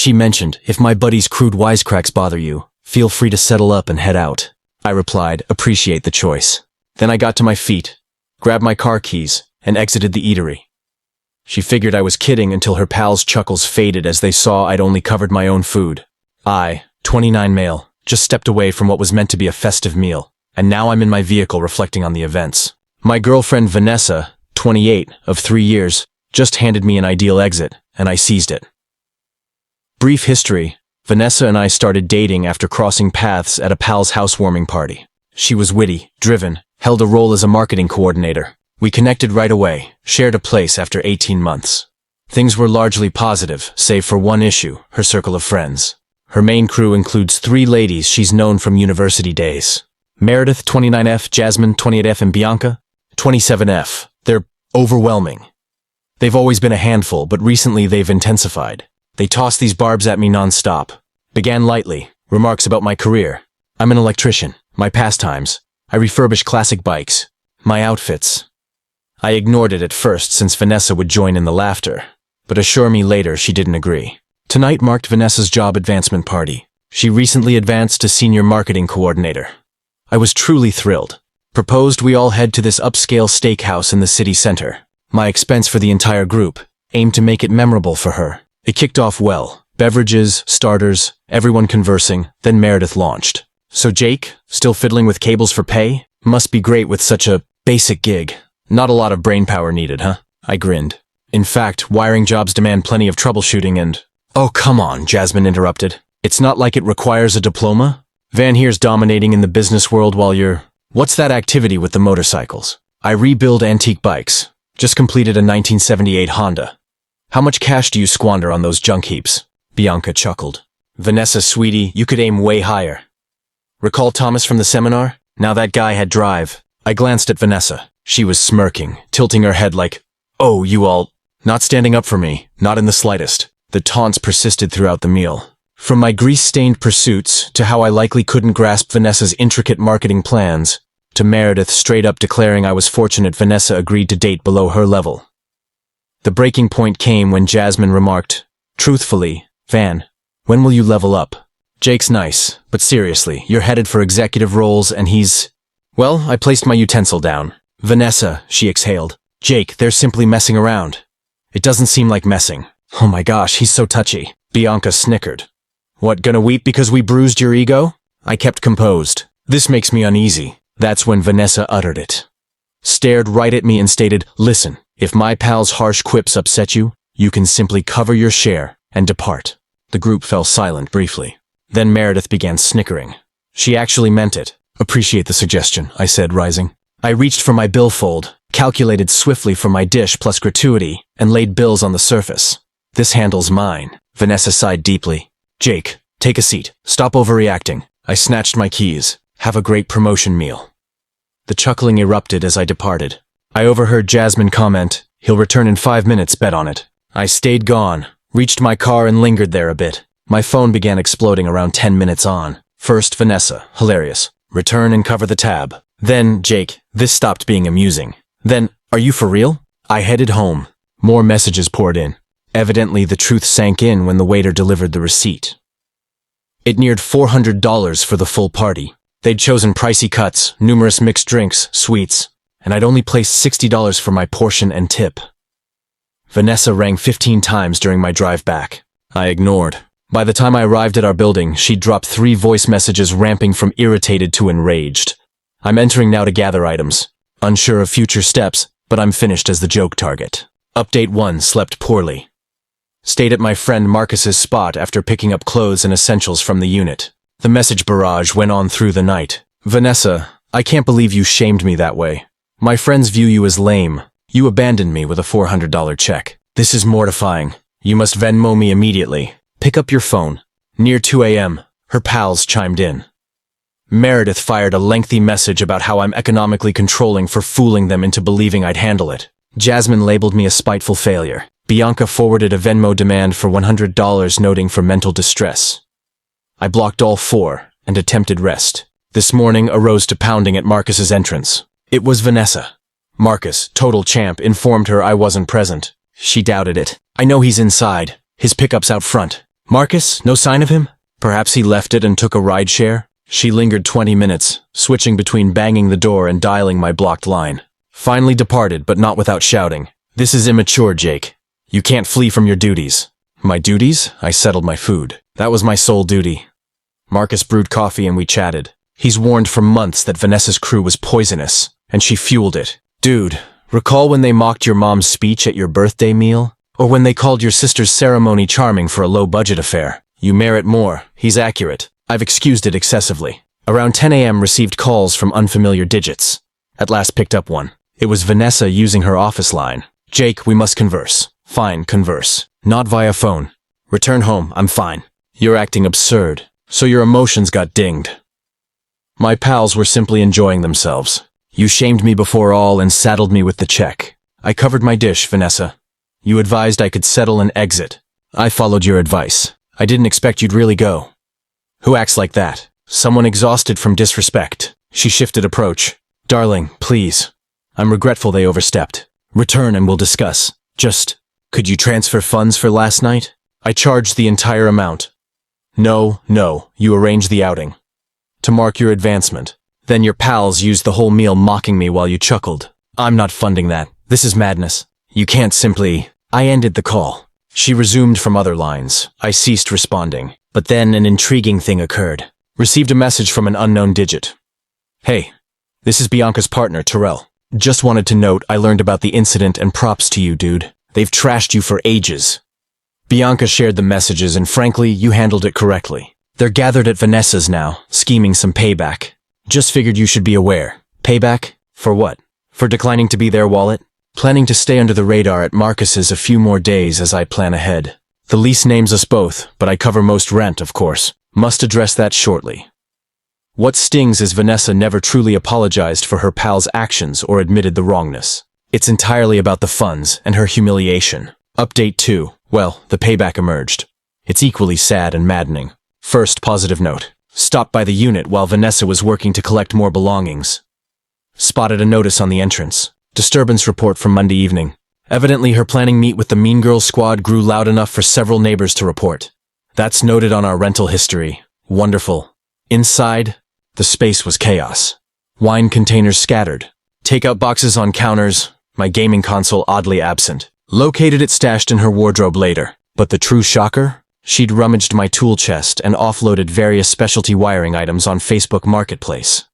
She mentioned, if my buddy's crude wisecracks bother you, feel free to settle up and head out. I replied, appreciate the choice. Then I got to my feet, grabbed my car keys, and exited the eatery. She figured I was kidding until her pals' chuckles faded as they saw I'd only covered my own food. I, 29 male, just stepped away from what was meant to be a festive meal, and now I'm in my vehicle reflecting on the events. My girlfriend Vanessa, 28, of 3 years, just handed me an ideal exit, and I seized it. Brief history. Vanessa and I started dating after crossing paths at a pal's housewarming party. She was witty, driven, held a role as a marketing coordinator. We connected right away, shared a place after 18 months. Things were largely positive, save for one issue, her circle of friends. Her main crew includes 3 ladies she's known from university days. Meredith, 29F, Jasmine, 28F, and Bianca, 27F. They're overwhelming. They've always been a handful, but recently they've intensified. They toss these barbs at me non-stop. Began lightly, remarks about my career. I'm an electrician, my pastimes. I refurbish classic bikes, my outfits. I ignored it at first since Vanessa would join in the laughter, but assure me later she didn't agree. Tonight marked Vanessa's job advancement party. She recently advanced to senior marketing coordinator. I was truly thrilled. Proposed we all head to this upscale steakhouse in the city center. My expense for the entire group, aimed to make it memorable for her. It kicked off well. Beverages, starters, everyone conversing, then Meredith launched. So Jake, still fiddling with cables for pay? Must be great with such a basic gig. Not a lot of brainpower needed, huh? I grinned. In fact, wiring jobs demand plenty of troubleshooting and— Oh, come on, Jasmine interrupted. It's not like it requires a diploma? Van here's dominating in the business world while you're— What's that activity with the motorcycles? I rebuild antique bikes. Just completed a 1978 Honda. How much cash do you squander on those junk heaps? Bianca chuckled. Vanessa, sweetie, you could aim way higher. Recall Thomas from the seminar? Now that guy had drive. I glanced at Vanessa. She was smirking, tilting her head like, oh, you all, not standing up for me, not in the slightest. The taunts persisted throughout the meal. From my grease-stained pursuits, to how I likely couldn't grasp Vanessa's intricate marketing plans, to Meredith straight up declaring I was fortunate Vanessa agreed to date below her level. The breaking point came when Jasmine remarked, truthfully, Van, when will you level up? Jake's nice, but seriously, you're headed for executive roles and he's— Well, I placed my utensil down. Vanessa, she exhaled. Jake, they're simply messing around. It doesn't seem like messing. Oh my gosh, he's so touchy. Bianca snickered. What, gonna weep because we bruised your ego? I kept composed. This makes me uneasy. That's when Vanessa uttered it. Stared right at me and stated, listen, if my pal's harsh quips upset you, you can simply cover your share and depart. The group fell silent briefly. Then Meredith began snickering. She actually meant it. Appreciate the suggestion, I said, rising. I reached for my billfold, calculated swiftly for my dish plus gratuity, and laid bills on the surface. This handle's mine. Vanessa sighed deeply. Jake, take a seat. Stop overreacting. I snatched my keys. Have a great promotion meal. The chuckling erupted as I departed. I overheard Jasmine comment, he'll return in 5 minutes, bet on it. I stayed gone, reached my car and lingered there a bit. My phone began exploding around 10 minutes on. First Vanessa, hilarious. Return and cover the tab. Then, Jake, this stopped being amusing. Then, are you for real? I headed home. More messages poured in. Evidently, the truth sank in when the waiter delivered the receipt. It neared $400 for the full party. They'd chosen pricey cuts, numerous mixed drinks, sweets, and I'd only placed $60 for my portion and tip. Vanessa rang 15 times during my drive back. I ignored. By the time I arrived at our building, she'd dropped 3 voice messages ramping from irritated to enraged. I'm entering now to gather items. Unsure of future steps, but I'm finished as the joke target. Update 1, slept poorly. Stayed at my friend Marcus's spot after picking up clothes and essentials from the unit. The message barrage went on through the night. Vanessa, I can't believe you shamed me that way. My friends view you as lame. You abandoned me with a $400 check. This is mortifying. You must Venmo me immediately. Pick up your phone. Near 2 a.m., her pals chimed in. Meredith fired a lengthy message about how I'm economically controlling for fooling them into believing I'd handle it. Jasmine labeled me a spiteful failure. Bianca forwarded a Venmo demand for $100 noting for mental distress. I blocked all 4 and attempted rest. This morning arose to pounding at Marcus's entrance. It was Vanessa. Marcus, total champ, informed her I wasn't present. She doubted it. I know he's inside. His pickup's out front. Marcus, no sign of him? Perhaps he left it and took a ride share? She lingered 20 minutes, switching between banging the door and dialing my blocked line. Finally departed, but not without shouting. This is immature, Jake. You can't flee from your duties. My duties? I settled my food. That was my sole duty. Marcus brewed coffee and we chatted. He's warned for months that Vanessa's crew was poisonous, and she fueled it. Dude, recall when they mocked your mom's speech at your birthday meal? Or when they called your sister's ceremony charming for a low-budget affair? You merit more. He's accurate. I've excused it excessively. Around 10 a.m. received calls from unfamiliar digits. At last picked up one. It was Vanessa using her office line. Jake, we must converse. Fine, converse. Not via phone. Return home, I'm fine. You're acting absurd. So your emotions got dinged. My pals were simply enjoying themselves. You shamed me before all and saddled me with the check. I covered my dish, Vanessa. You advised I could settle and exit. I followed your advice. I didn't expect you'd really go. Who acts like that? Someone exhausted from disrespect. She shifted approach. Darling, please. I'm regretful they overstepped. Return and we'll discuss. Just, could you transfer funds for last night? I charged the entire amount. No, you arranged the outing. To mark your advancement. Then your pals used the whole meal mocking me while you chuckled. I'm not funding that. This is madness. You can't simply... I ended the call. She resumed from other lines. I ceased responding. But then an intriguing thing occurred. Received a message from an unknown digit. Hey, this is Bianca's partner, Terrell. Just wanted to note I learned about the incident and props to you, dude. They've trashed you for ages. Bianca shared the messages and frankly, you handled it correctly. They're gathered at Vanessa's now, scheming some payback. Just figured you should be aware. Payback? For what? For declining to be their wallet? Planning to stay under the radar at Marcus's a few more days as I plan ahead. The lease names us both, but I cover most rent, of course. Must address that shortly. What stings is Vanessa never truly apologized for her pal's actions or admitted the wrongness. It's entirely about the funds and her humiliation. Update 2. Well, the payback emerged. It's equally sad and maddening. First positive note. Stopped by the unit while Vanessa was working to collect more belongings. Spotted a notice on the entrance. Disturbance report from Monday evening. Evidently her planning meet with the Mean Girls squad grew loud enough for several neighbors to report. That's noted on our rental history. Wonderful. Inside, the space was chaos. Wine containers scattered. Takeout boxes on counters, my gaming console oddly absent. Located it stashed in her wardrobe later. But the true shocker? She'd rummaged my tool chest and offloaded various specialty wiring items on Facebook Marketplace.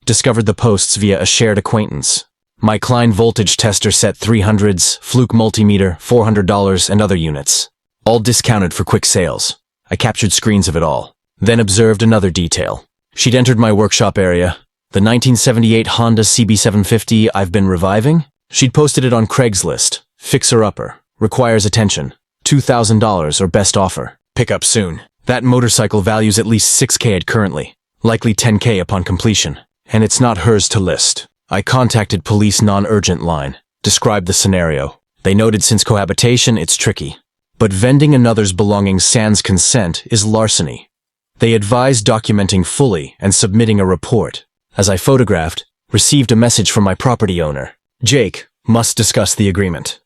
Discovered the posts via a shared acquaintance. My Klein voltage tester set 300s, Fluke multimeter, $400, and other units. All discounted for quick sales. I captured screens of it all. Then observed another detail. She'd entered my workshop area. The 1978 Honda CB750 I've been reviving? She'd posted it on Craigslist. Fixer-upper. Requires attention. $2,000 or best offer. Pick up soon. That motorcycle values at least $6K at currently. Likely $10K upon completion. And it's not hers to list. I contacted police non-urgent line. Described the scenario. They noted since cohabitation, it's tricky. But vending another's belongings sans consent is larceny. They advised documenting fully and submitting a report. As I photographed, received a message from my property owner. Jake, must discuss the agreement.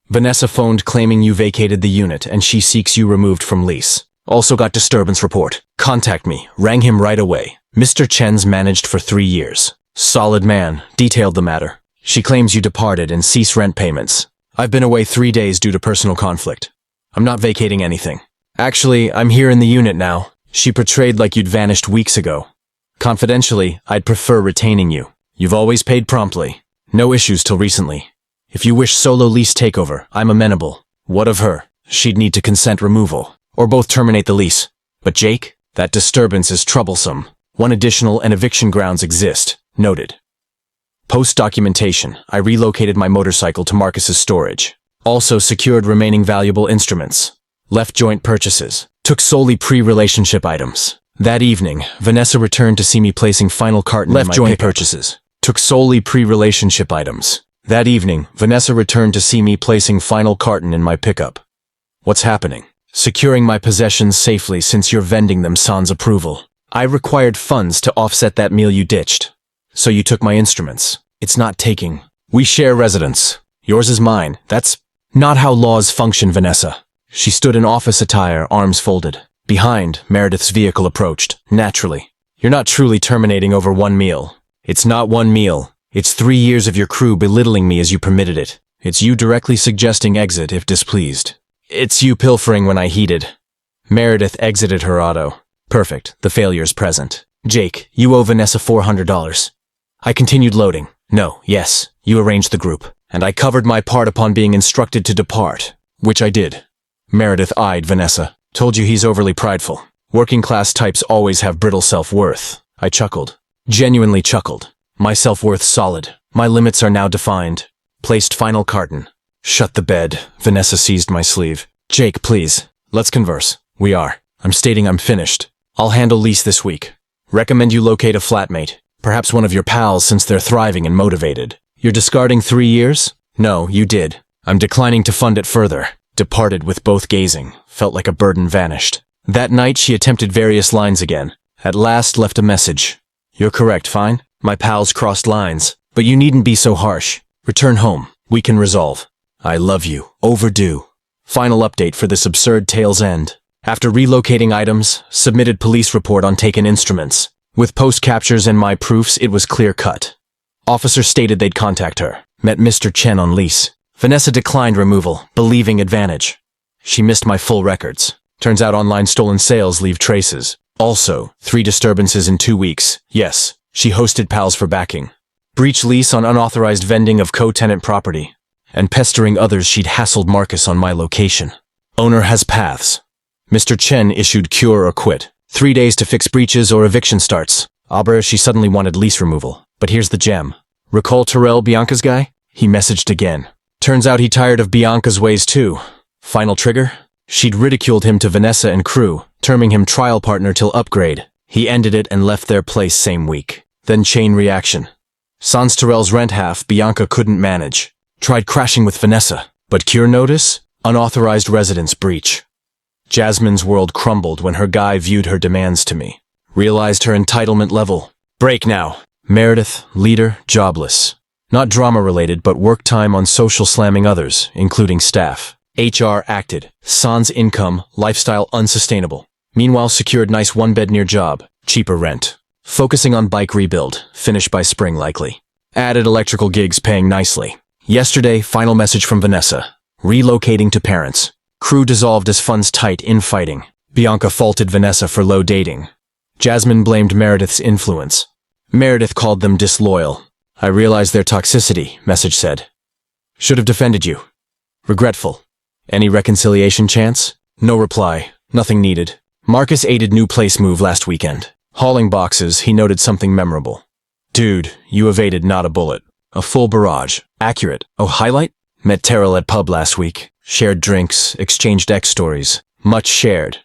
Vanessa phoned claiming you vacated the unit and she seeks you removed from lease. Also got disturbance report. Contact me. Rang him right away. Mr. Chen's managed for 3 years. Solid man. Detailed the matter. She claims you departed and cease rent payments. I've been away 3 days due to personal conflict. I'm not vacating anything. Actually, I'm here in the unit now. She portrayed like you'd vanished weeks ago. Confidentially, I'd prefer retaining you. You've always paid promptly. No issues till recently. If you wish solo lease takeover, I'm amenable. What of her? She'd need to consent removal. Or both terminate the lease. But Jake? That disturbance is troublesome. One additional and eviction grounds exist. Noted. Post documentation. I relocated my motorcycle to Marcus's storage. Also secured remaining valuable instruments. Left joint purchases. Took solely pre-relationship items. That evening, Vanessa returned to see me placing final carton in my joint purchases. Took solely pre-relationship items. That evening, Vanessa returned to see me placing final carton in my pickup. What's happening? Securing my possessions safely since you're vending them sans approval. I required funds to offset that meal you ditched. So you took my instruments. It's not taking. We share residence. Yours is mine. That's not how laws function, Vanessa. She stood in office attire, arms folded. Behind, Meredith's vehicle approached, naturally. You're not truly terminating over one meal. It's not one meal. It's 3 years of your crew belittling me as you permitted it. It's you directly suggesting exit if displeased. It's you pilfering when I heeded. Meredith exited her auto. Perfect, the failure's present. Jake, you owe Vanessa $400. I continued loading. No, yes, you arranged the group. And I covered my part upon being instructed to depart, which I did. Meredith eyed Vanessa. Told you he's overly prideful. Working class types always have brittle self-worth. I chuckled. Genuinely chuckled. My self-worth solid. My limits are now defined. Placed final carton. Shut the bed. Vanessa seized my sleeve. Jake, please. Let's converse. We are. I'm stating I'm finished. I'll handle lease this week. Recommend you locate a flatmate. Perhaps one of your pals since they're thriving and motivated. You're discarding 3 years? No, you did. I'm declining to fund it further. Departed with both gazing. Felt like a burden vanished. That night she attempted various lines again. At last left a message. You're correct, fine. My pals crossed lines. But you needn't be so harsh. Return home. We can resolve. I love you. Overdue. Final update for this absurd tale's end. After relocating items, submitted police report on taken instruments. With post-captures and my proofs, it was clear-cut. Officer stated they'd contact her. Met Mr. Chen on lease. Vanessa declined removal, believing advantage. She missed my full records. Turns out online stolen sales leave traces. Also, 3 disturbances in 2 weeks. Yes, she hosted pals for backing. Breach lease on unauthorized vending of co-tenant property. And pestering others she'd hassled Marcus on my location. Owner has paths. Mr. Chen issued cure or quit. 3 days to fix breaches or eviction starts. Aber, she suddenly wanted lease removal. But here's the gem. Recall Terrell, Bianca's guy? He messaged again. Turns out he tired of Bianca's ways too. Final trigger? She'd ridiculed him to Vanessa and crew, terming him trial partner till upgrade. He ended it and left their place same week. Then chain reaction. Sans Terrell's rent half, Bianca couldn't manage. Tried crashing with Vanessa. But cure notice? Unauthorized residence breach. Jasmine's world crumbled when her guy viewed her demands to me. Realized her entitlement level. Break now. Meredith, leader, jobless. Not drama-related, but work time on social slamming others, including staff. HR acted. Sans income, lifestyle unsustainable. Meanwhile secured nice one-bed near job. Cheaper rent. Focusing on bike rebuild. Finish by spring likely. Added electrical gigs paying nicely. Yesterday, final message from Vanessa. Relocating to parents. Crew dissolved as funds tight infighting. Bianca faulted Vanessa for low dating. Jasmine blamed Meredith's influence. Meredith called them disloyal. I realized their toxicity, message said. Should have defended you. Regretful. Any reconciliation chance? No reply. Nothing needed. Marcus aided new place move last weekend. Hauling boxes, he noted something memorable. Dude, you evaded not a bullet. A full barrage. Accurate. Oh, highlight? Met Terrell at pub last week. Shared drinks, exchanged ex stories. Much shared.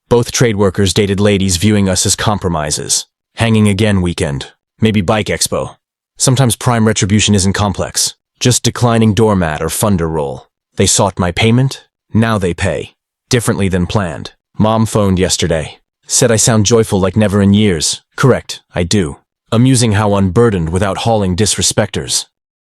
Both trade workers dated ladies viewing us as compromises. Hanging again weekend. Maybe bike expo. Sometimes prime retribution isn't complex. Just declining doormat or funder role. They sought my payment. Now they pay. Differently than planned. Mom phoned yesterday. Said I sound joyful like never in years. Correct, I do. Amusing how unburdened without hauling disrespecters.